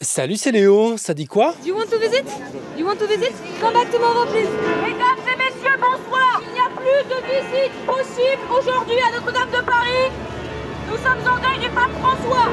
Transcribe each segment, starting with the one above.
Salut, c'est Léo, ça dit quoi? Do you want to visit? You want to visit? Come back tomorrow, please. Mesdames et messieurs, bonsoir. Il n'y a plus de visite possible aujourd'hui à Notre-Dame de Paris. Nous sommes en deuil du pape François.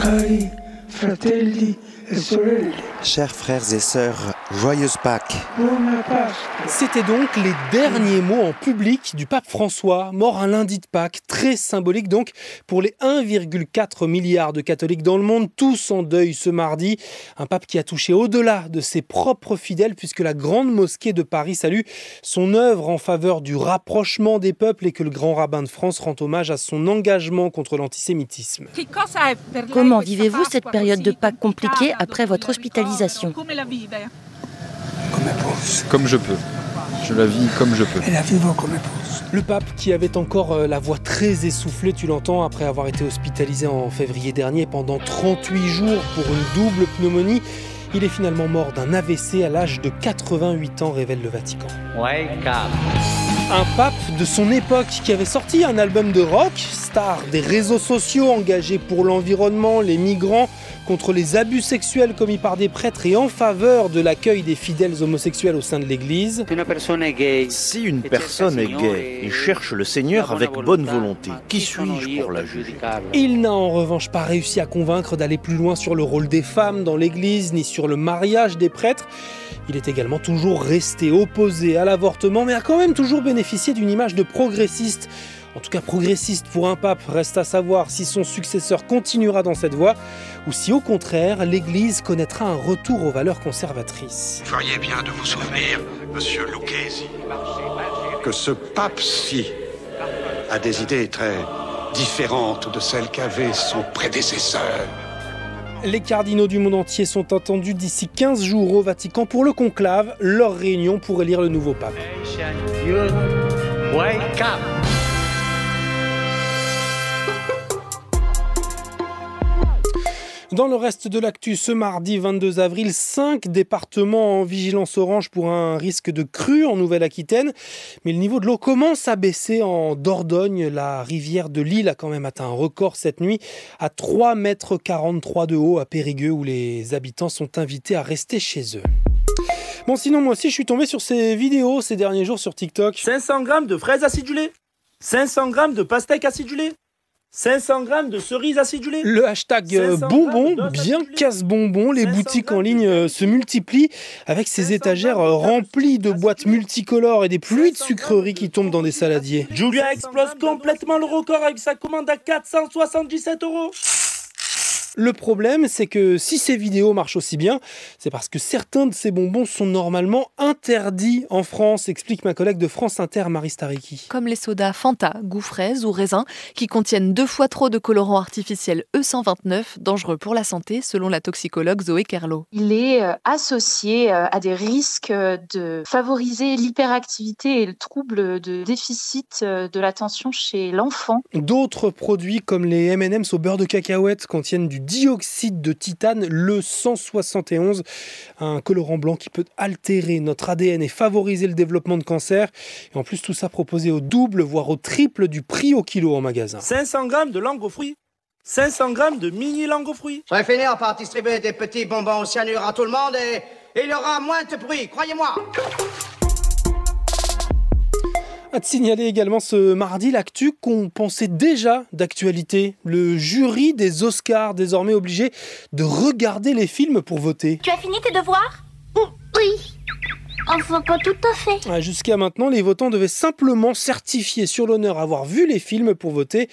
Cari fratelli e sorelle. Chers frères et sœurs, joyeuse Pâques. Buona Pasqua. C'était donc les derniers mots en public du pape François, mort un lundi de Pâques, très symbolique donc pour les 1,4 milliard de catholiques dans le monde, tous en deuil ce mardi. Un pape qui a touché au-delà de ses propres fidèles puisque la grande mosquée de Paris salue son œuvre en faveur du rapprochement des peuples et que le grand rabbin de France rend hommage à son engagement contre l'antisémitisme. Comment vivez-vous cette période de Pâques compliquée après votre hospitalisation? Comme je peux. Je la vis comme je peux. E la vivo come posso. Le pape qui avait encore la voix très essoufflée, tu l'entends, après avoir été hospitalisé en février dernier pendant 38 jours pour une double pneumonie. Il est finalement mort d'un AVC à l'âge de 88 ans, révèle le Vatican. Un pape de son époque qui avait sorti un album de rock, star des réseaux sociaux, engagé pour l'environnement, les migrants, contre les abus sexuels commis par des prêtres et en faveur de l'accueil des fidèles homosexuels au sein de l'Église. Si une personne est gay et cherche le Seigneur avec bonne volonté, qui suis-je pour la juger? Il n'a en revanche pas réussi à convaincre d'aller plus loin sur le rôle des femmes dans l'Église, ni sur le mariage des prêtres. Il est également toujours resté opposé à l'avortement, mais a quand même toujours bénéficié d'une image de progressiste. En tout cas progressiste pour un pape, reste à savoir si son successeur continuera dans cette voie ou si au contraire l'Église connaîtra un retour aux valeurs conservatrices. Vous feriez bien de vous souvenir, monsieur Lucchesi, que ce pape-ci a des idées très différentes de celles qu'avait son prédécesseur. Les cardinaux du monde entier sont attendus d'ici 15 jours au Vatican pour le conclave, leur réunion pour élire le nouveau pape. Dans le reste de l'actu, ce mardi 22 avril, 5 départements en vigilance orange pour un risque de crue en Nouvelle-Aquitaine. Mais le niveau de l'eau commence à baisser en Dordogne. La rivière de Lille a quand même atteint un record cette nuit à 3,43 m de haut à Périgueux où les habitants sont invités à rester chez eux. Bon, sinon, moi aussi, je suis tombé sur ces vidéos ces derniers jours sur TikTok. 500 g de fraises acidulées, 500 g de pastèques acidulées, 500 g de cerises acidulées. Le hashtag bonbon, bien casse-bonbon. Les boutiques en ligne se multiplient avec ces étagères remplies de boîtes multicolores et des pluies de sucreries qui tombent dans des saladiers. Julia explose complètement le record avec sa commande à 477 €. Le problème, c'est que si ces vidéos marchent aussi bien, c'est parce que certains de ces bonbons sont normalement interdits en France, explique ma collègue de France Inter, Marie Stariki. Comme les sodas Fanta, goût fraise ou raisin, qui contiennent 2 fois trop de colorants artificiels E129, dangereux pour la santé, selon la toxicologue Zoé Kerlo. Il est associé à des risques de favoriser l'hyperactivité et le trouble de déficit de l'attention chez l'enfant. D'autres produits comme les M&M's au beurre de cacahuète contiennent du dioxyde de titane, le 171, un colorant blanc qui peut altérer notre ADN et favoriser le développement de cancer. Et en plus, tout ça proposé au double, voire au triple du prix au kilo en magasin. 500 g de langue aux fruits, 500 g de mini langue aux fruits. Je vais finir par distribuer des petits bonbons au cyanure à tout le monde et il y aura moins de bruit, croyez-moi. À te signaler également ce mardi l'actu qu'on pensait déjà d'actualité. Le jury des Oscars, désormais obligé de regarder les films pour voter. Tu as fini tes devoirs? Oui. Enfin, pas tout à fait. Jusqu'à maintenant, les votants devaient simplement certifier sur l'honneur avoir vu les films pour voter.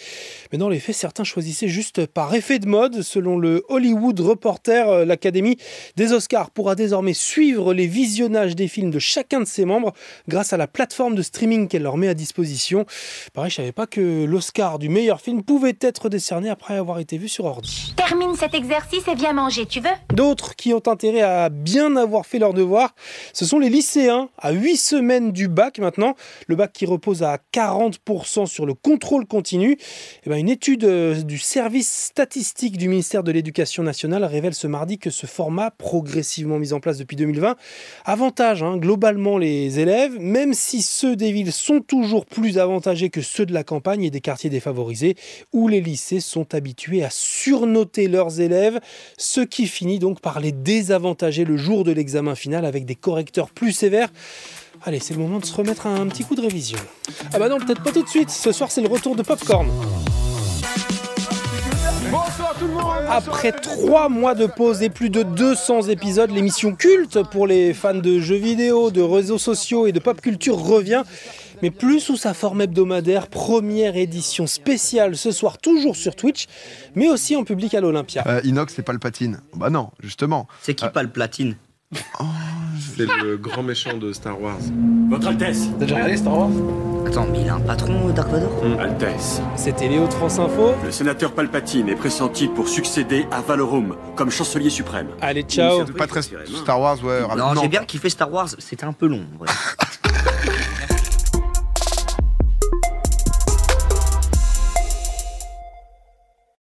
Mais dans les faits, certains choisissaient juste par effet de mode. Selon le Hollywood Reporter, l'Académie des Oscars pourra désormais suivre les visionnages des films de chacun de ses membres grâce à la plateforme de streaming qu'elle leur met à disposition. Pareil, je savais pas que l'Oscar du meilleur film pouvait être décerné après avoir été vu sur ordi. Termine cet exercice et viens manger, tu veux? D'autres qui ont intérêt à bien avoir fait leur devoir, ce sont les lycéens lycéens à 8 semaines du bac maintenant. Le bac qui repose à 40% sur le contrôle continu. Une étude du service statistique du ministère de l'Éducation nationale révèle ce mardi que ce format, progressivement mis en place depuis 2020, avantage globalement les élèves, même si ceux des villes sont toujours plus avantagés que ceux de la campagne et des quartiers défavorisés, où les lycées sont habitués à surnoter leurs élèves, ce qui finit donc par les désavantager le jour de l'examen final avec des correcteurs plus sévères. Allez, c'est le moment de se remettre un petit coup de révision. Ah bah non, peut-être pas tout de suite. Ce soir, c'est le retour de Popcorn. Bonsoir tout le monde. Après 3 mois de pause et plus de 200 épisodes, l'émission culte pour les fans de jeux vidéo, de réseaux sociaux et de pop culture revient. Mais plus sous sa forme hebdomadaire, première édition spéciale ce soir, toujours sur Twitch, mais aussi en public à l'Olympia. Inox, c'est Palpatine. Bah non, justement. C'est qui Palpatine? C'est le grand méchant de Star Wars. Votre Altesse. T'as déjà regardé Star Wars? Attends, mais il a un patron, Dark Vador? Altesse. C'était Léo de France Info. Le sénateur Palpatine est pressenti pour succéder à Valorum comme chancelier suprême. Allez, ciao. Pas très Star Wars, ouais. Non, j'ai bien kiffé Star Wars, c'était un peu long, en vrai.